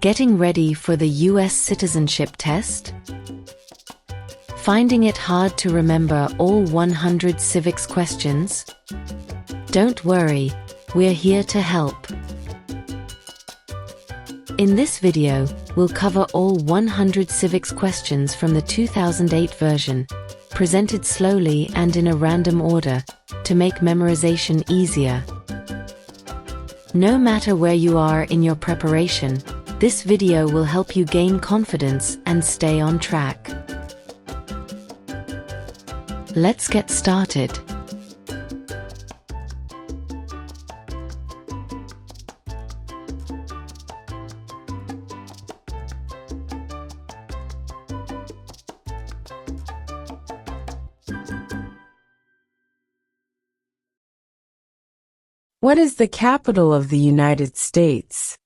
Getting ready for the US Citizenship Test? Finding it hard to remember all 100 civics questions? Don't worry, we're here to help. In this video, we'll cover all 100 civics questions from the 2008 version, presented slowly and in a random order, to make memorization easier. No matter where you are in your preparation, this video will help you gain confidence and stay on track. Let's get started. What is the capital of the United States?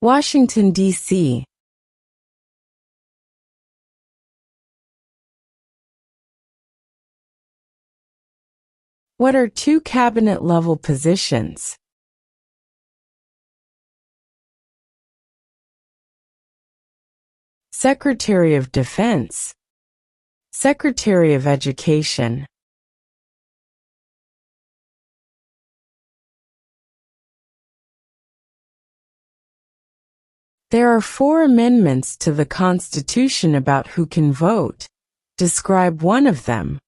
Washington, D.C. What are two cabinet-level positions? Secretary of Defense, Secretary of Education. There are 4 amendments to the Constitution about who can vote. Describe one of them.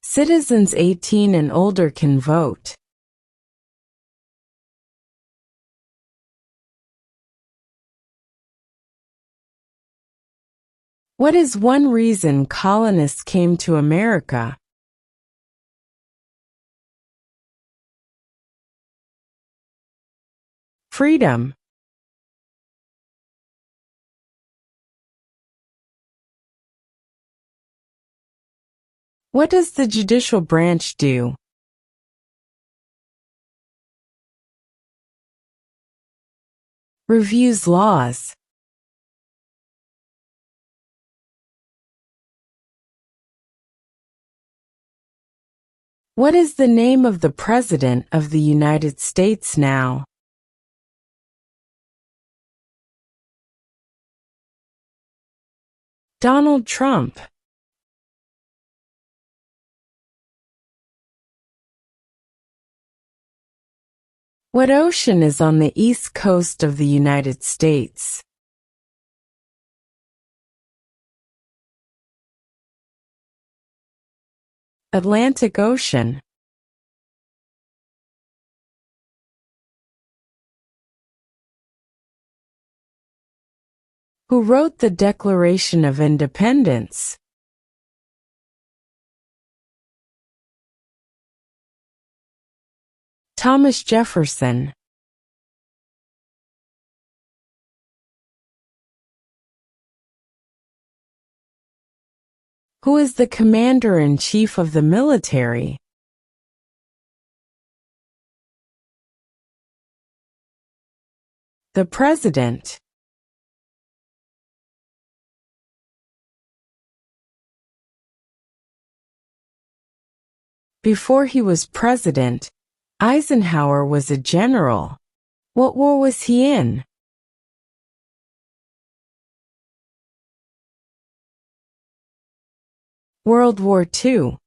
Citizens 18 and older can vote. What is one reason colonists came to America? Freedom. What does the judicial branch do? Reviews laws. What is the name of the President of the United States now? Donald Trump. What ocean is on the east coast of the United States? Atlantic Ocean. Who wrote the Declaration of Independence? Thomas Jefferson. Who is the Commander-in-Chief of the military? The President. Before he was president, Eisenhower was a general. What war was he in? World War II.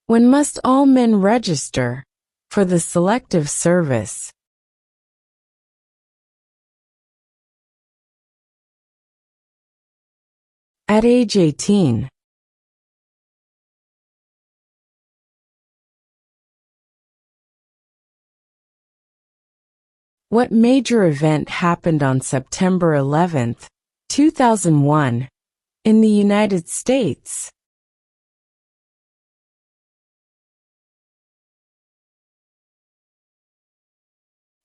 When must all men register for the Selective Service? At age 18. What major event happened on September 11, 2001, in the United States?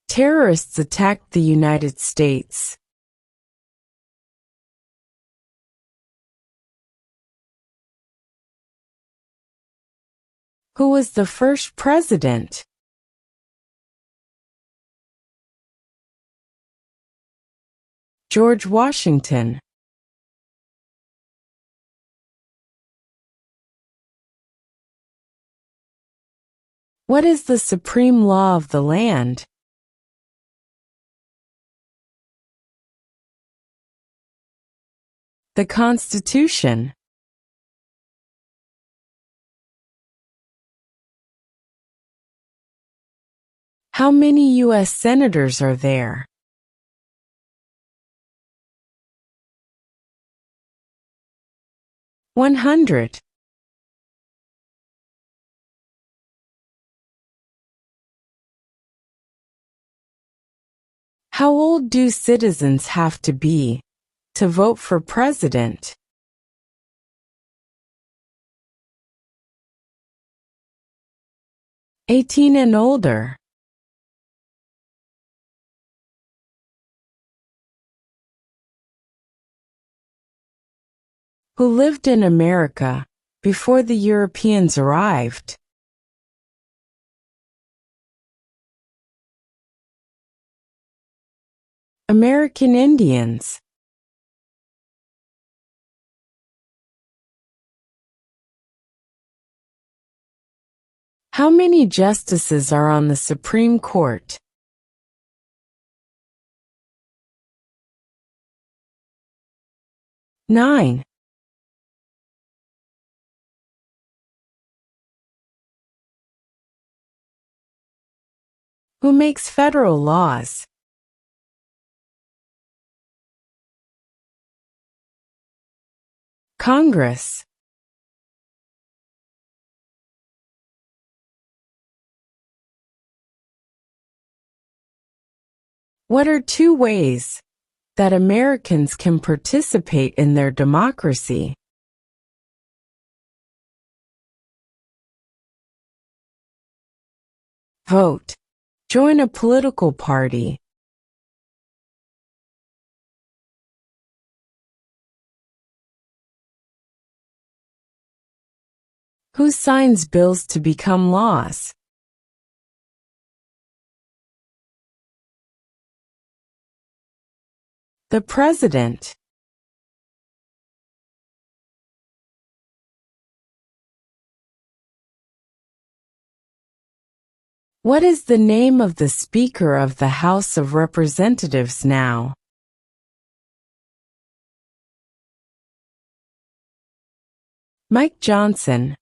Terrorists attacked the United States. Who was the first president? George Washington. What is the supreme law of the land? The Constitution. How many U.S. senators are there? 100. How old do citizens have to be to vote for president? 18 and older. Who lived in America before the Europeans arrived? American Indians. How many justices are on the Supreme Court? 9. Who makes federal laws? Congress. What are two ways that Americans can participate in their democracy? Vote. Join a political party. Who signs bills to become laws? The President. What is the name of the Speaker of the House of Representatives now? Mike Johnson.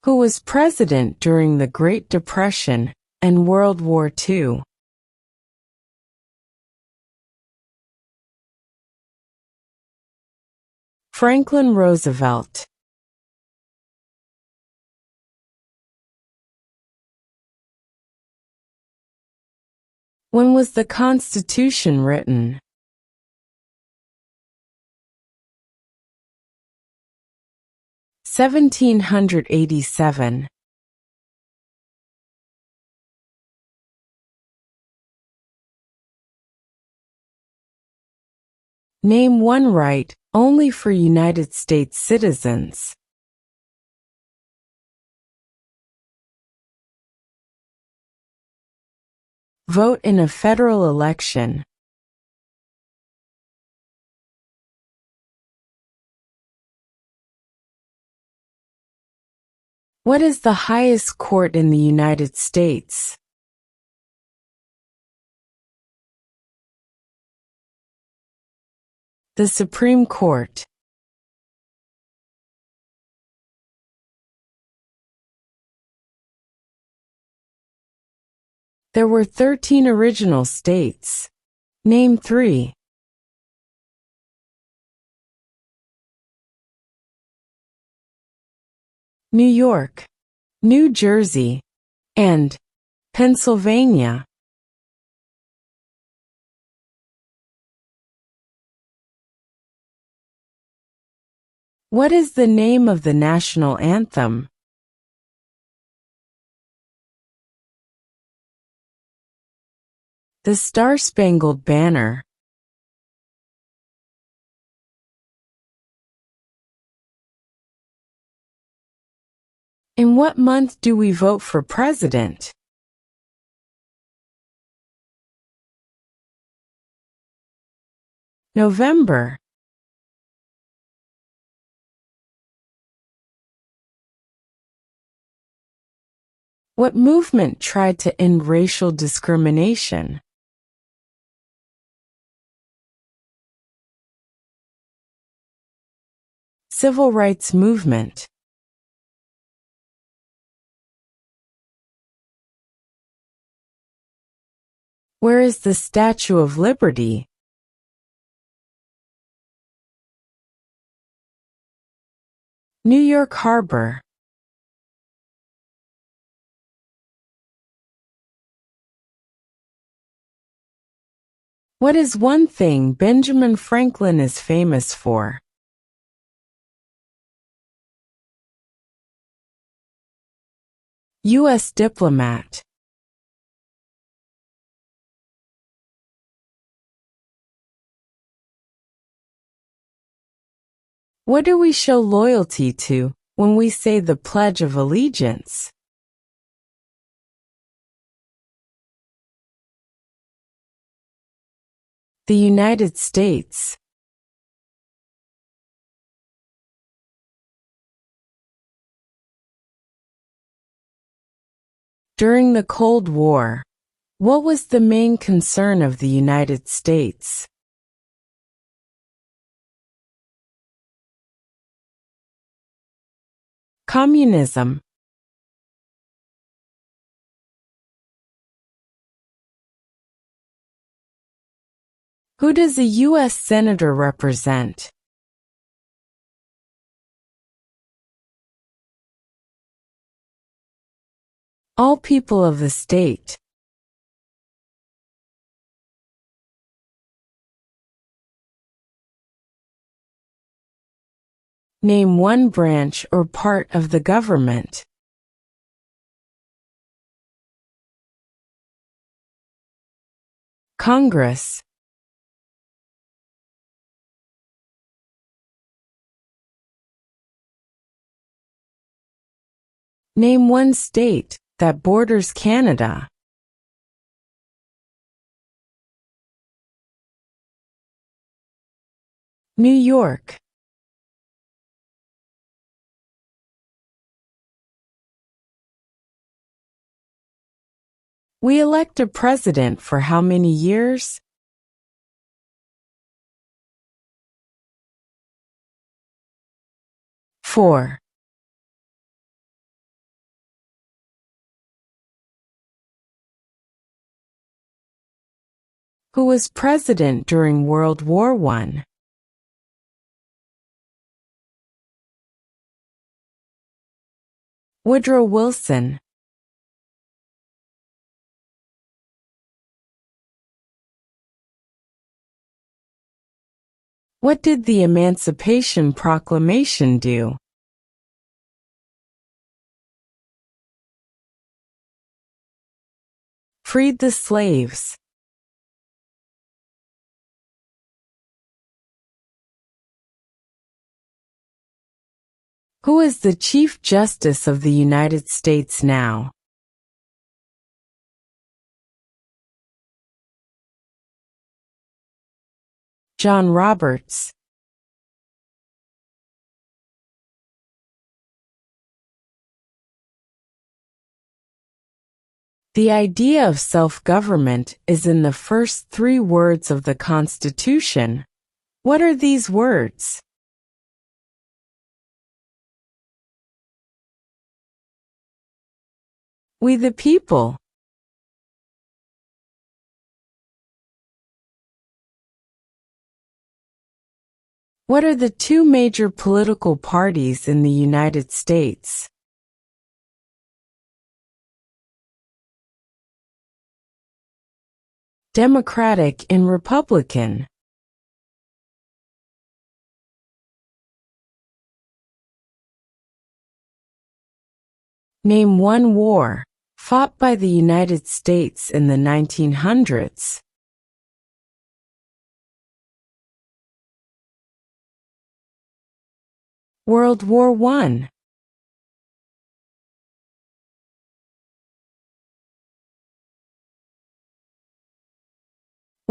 Who was president during the Great Depression and World War II? Franklin Roosevelt. When was the Constitution written? 1787. Name one right only for United States citizens. Vote in a federal election. What is the highest court in the United States? The Supreme Court. There were 13 original states. Name 3. New York, New Jersey, and Pennsylvania. What is the name of the national anthem? The Star-Spangled Banner. In what month do we vote for president? November. What movement tried to end racial discrimination? Civil rights movement. Where is the Statue of Liberty? New York Harbor. What is one thing Benjamin Franklin is famous for? U.S. diplomat. What do we show loyalty to when we say the Pledge of Allegiance? The United States. During the Cold War, what was the main concern of the United States? Communism. Who does a U.S. Senator represent? All people of the state. Name one branch or part of the government. Congress. Name one state that borders Canada. New York. We elect a president for how many years? 4. Who was president during World War I? Woodrow Wilson. What did the Emancipation Proclamation do? Freed the slaves. Who is the Chief Justice of the United States now? John Roberts. The idea of self-government is in the first 3 words of the Constitution. What are these words? We the people. What are the 2 major political parties in the United States? Democratic and Republican. Name one war fought by the United States in the 1900s. World War I.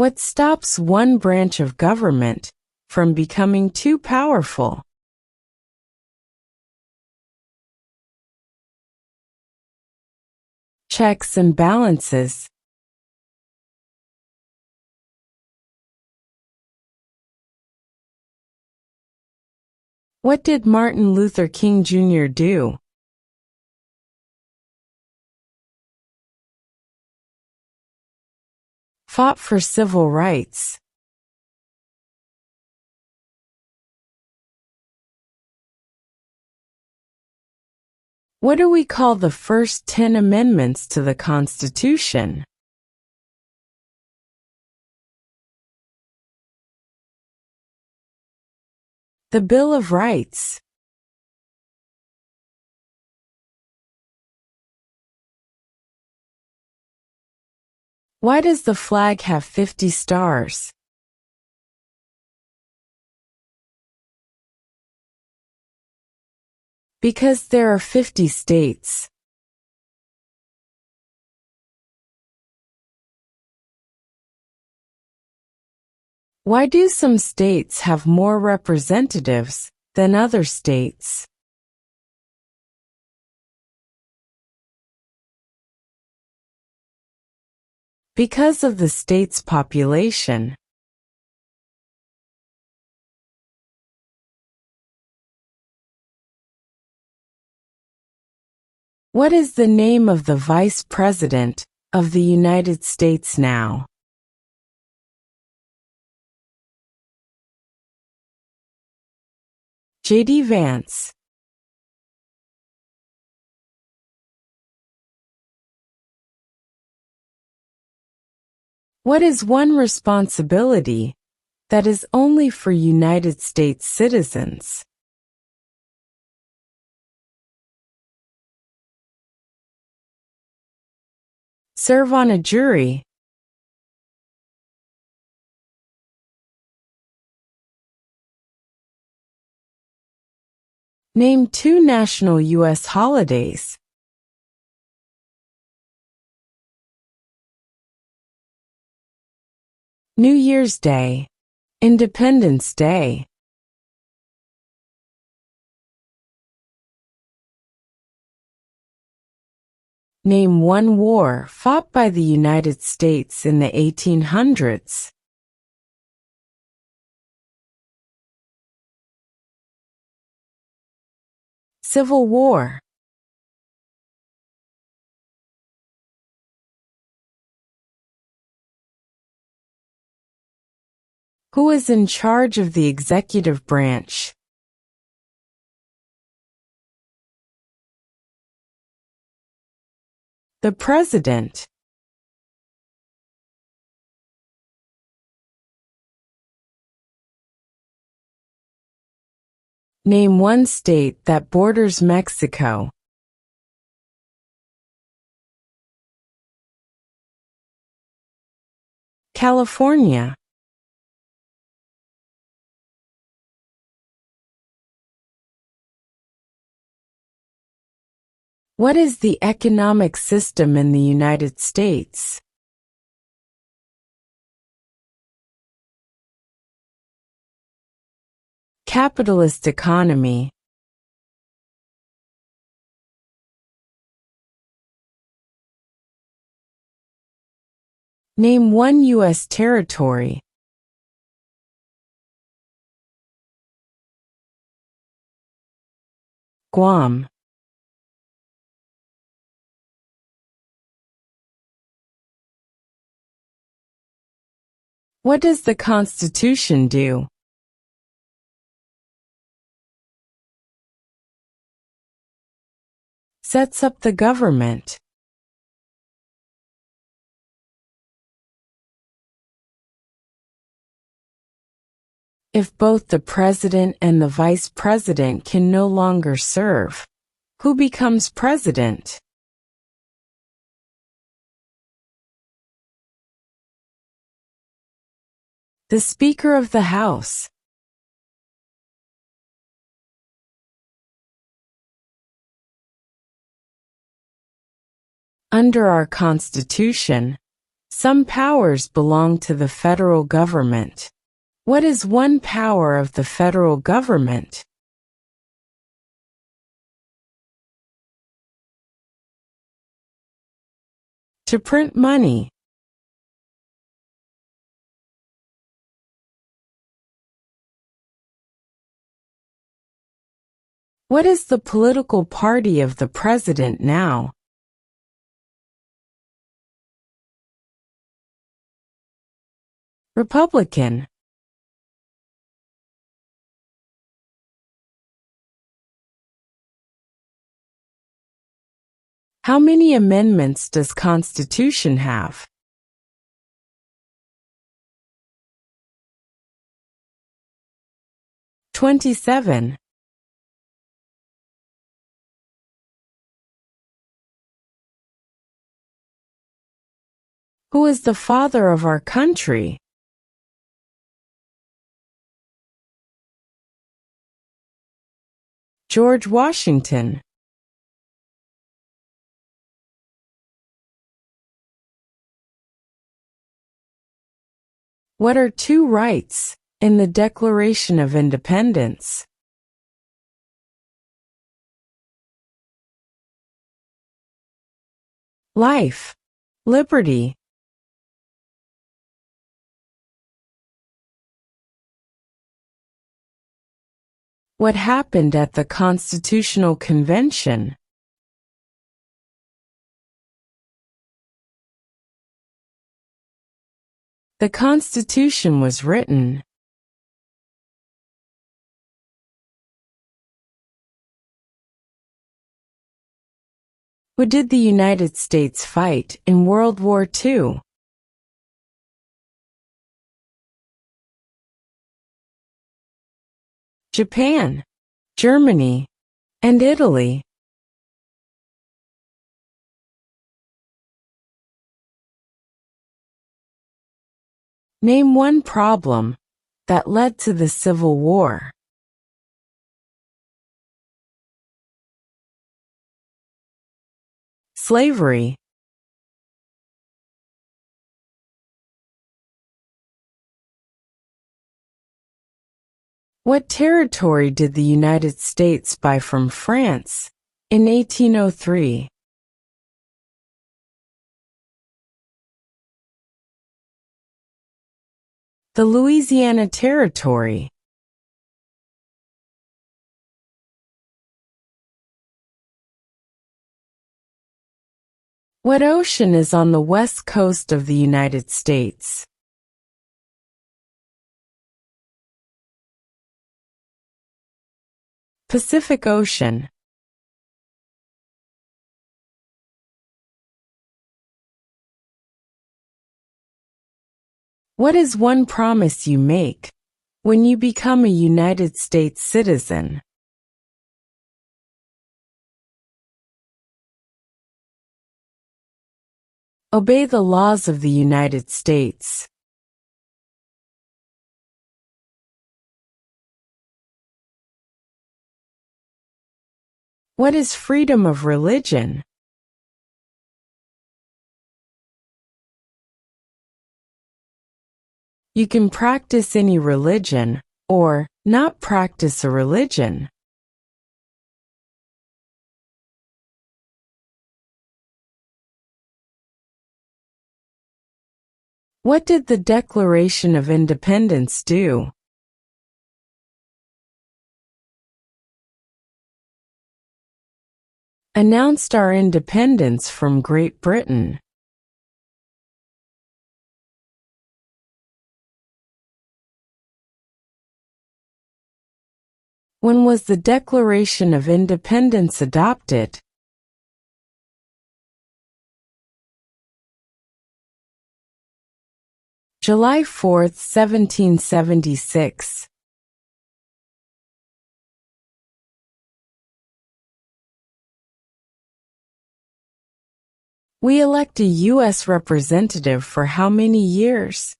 What stops one branch of government from becoming too powerful? Checks and balances. What did Martin Luther King Jr. do? Fought for civil rights. What do we call the first 10 amendments to the Constitution? The Bill of Rights. Why does the flag have 50 stars? Because there are 50 states. Why do some states have more representatives than other states? Because of the state's population. What is the name of the Vice President of the United States now? J.D. Vance. What is one responsibility that is only for United States citizens? Serve on a jury. Name 2 national U.S. holidays. New Year's Day. Independence Day. Name 1 war fought by the United States in the 1800s. Civil War. Who is in charge of the executive branch? The President. Name 1 state that borders Mexico. California. What is the economic system in the United States? Capitalist economy. Name 1 U.S. territory. Guam. What does the Constitution do? Sets up the government. If both the president and the vice president can no longer serve, who becomes president? The Speaker of the House. Under our Constitution, Some powers belong to the federal government. What is one power of the federal government? To print money. What is the political party of the president now? Republican. How many amendments does Constitution have? 27. Who is the father of our country? George Washington. What are two rights in the Declaration of Independence? Life, liberty. What happened at the Constitutional Convention? The Constitution was written. Who did the United States fight in World War II? Japan, Germany, and Italy. Name one problem that led to the Civil War. Slavery. What territory did the United States buy from France in 1803? The Louisiana Territory. What ocean is on the west coast of the United States? Pacific Ocean. What is one promise you make when you become a United States citizen? Obey the laws of the United States. What is freedom of religion? You can practice any religion, or not practice a religion. What did the Declaration of Independence do? Announced our independence from Great Britain. When was the Declaration of Independence adopted? July 4, 1776. We elect a U.S. representative for how many years?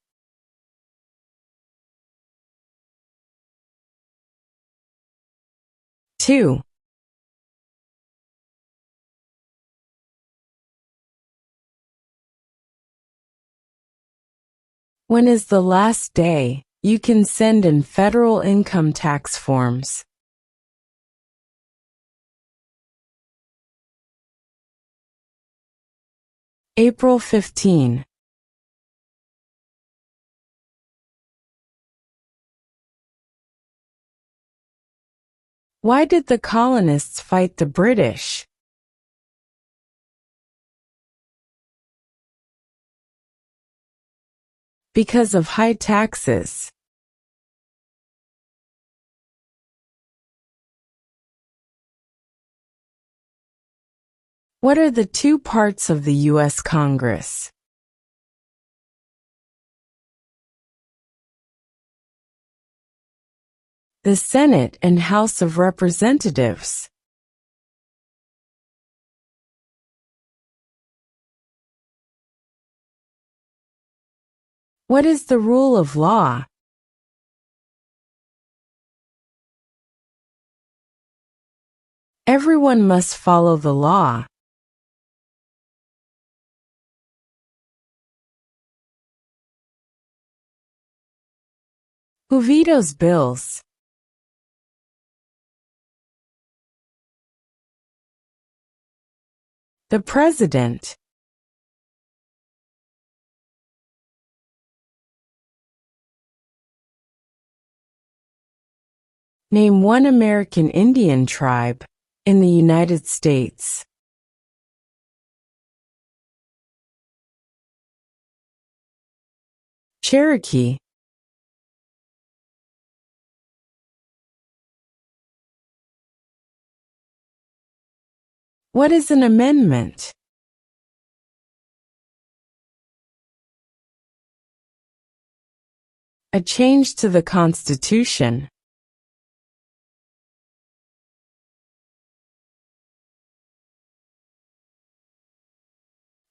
2. When is the last day you can send in federal income tax forms? April 15. Why did the colonists fight the British? Because of high taxes. What are the two parts of the U.S. Congress? The Senate and House of Representatives. What is the rule of law? Everyone must follow the law. Who vetoes bills? The President. Name one American Indian tribe in the United States. Cherokee. What is an amendment? A change to the Constitution.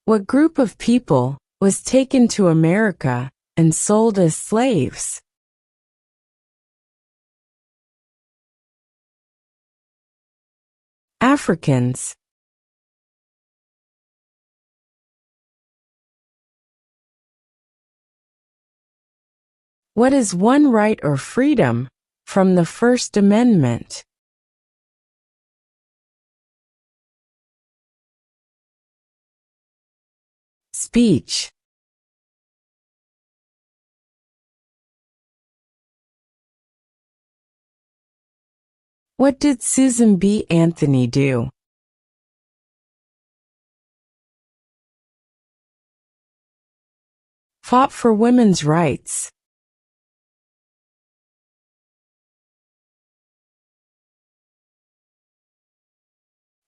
What group of people was taken to America and sold as slaves? Africans. What is one right or freedom from the First Amendment? Speech. What did Susan B. Anthony do? Fought for women's rights.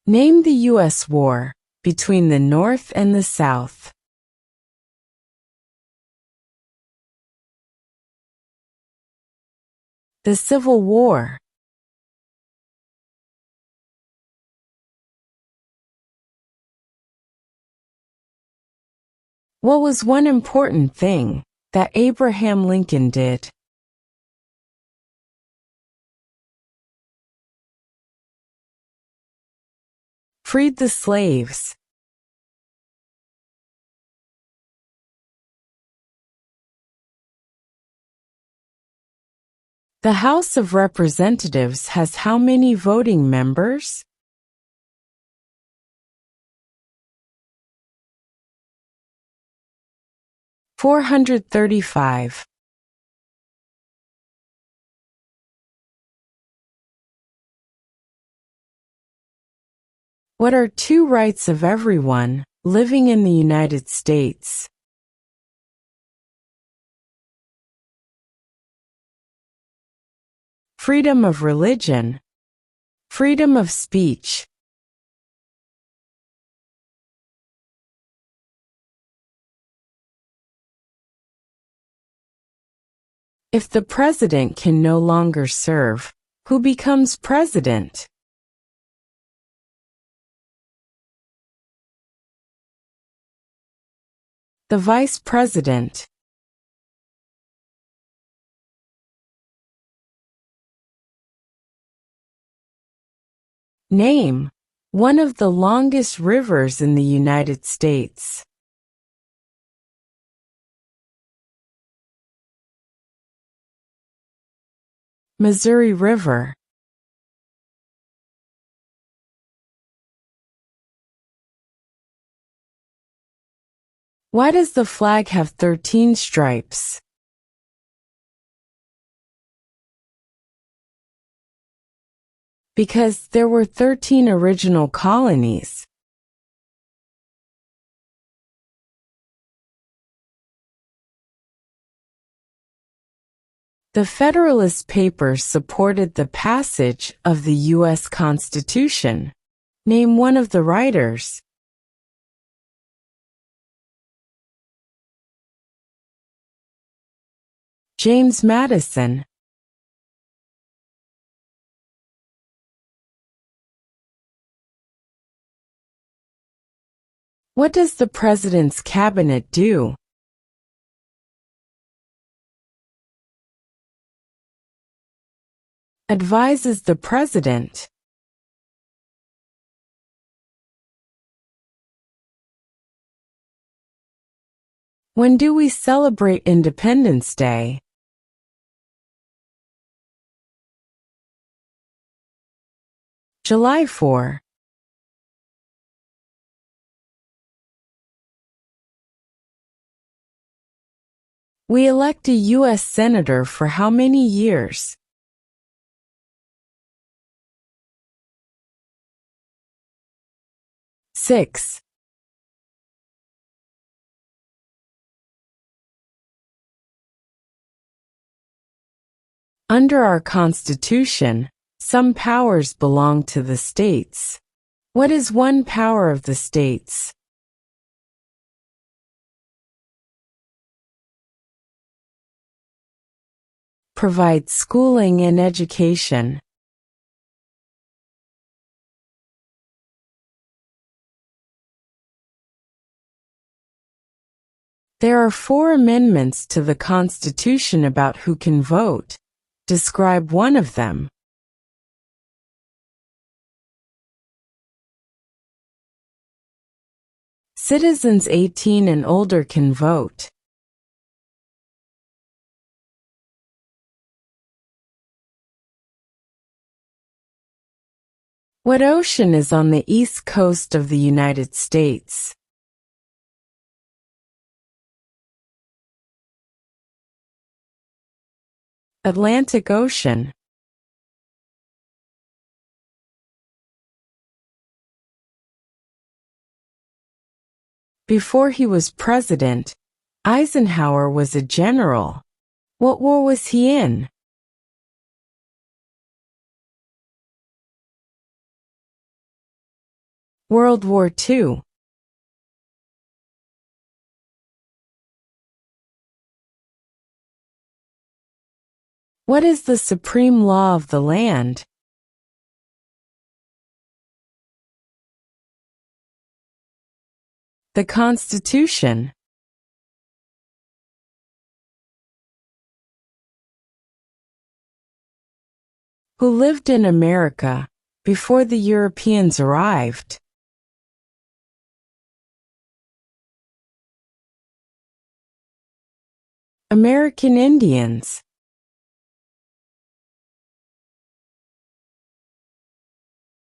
Name the U.S. war between the North and the South. The Civil War. What was one important thing that Abraham Lincoln did? Freed the slaves. The House of Representatives has how many voting members? $435. What are two rights of everyone living in the United States? Freedom of religion. Freedom of speech. If the president can no longer serve, who becomes president? The vice president. Name one of the longest rivers in the United States. Missouri River. Why does the flag have 13 stripes? Because there were 13 original colonies. The Federalist Papers supported the passage of the U.S. Constitution. Name one of the writers. James Madison. What does the President's Cabinet do? Advises the President. When do we celebrate Independence Day? July 4. We elect a U.S. Senator for how many years? 6. Under our Constitution, some powers belong to the states. What is one power of the states? Provide schooling and education. There are 4 amendments to the Constitution about who can vote. Describe one of them. Citizens 18 and older can vote. What ocean is on the east coast of the United States? Atlantic Ocean. Before he was president, Eisenhower was a general. What war was he in? World War II. What is the supreme law of the land? The Constitution. Who lived in America before the Europeans arrived? American Indians.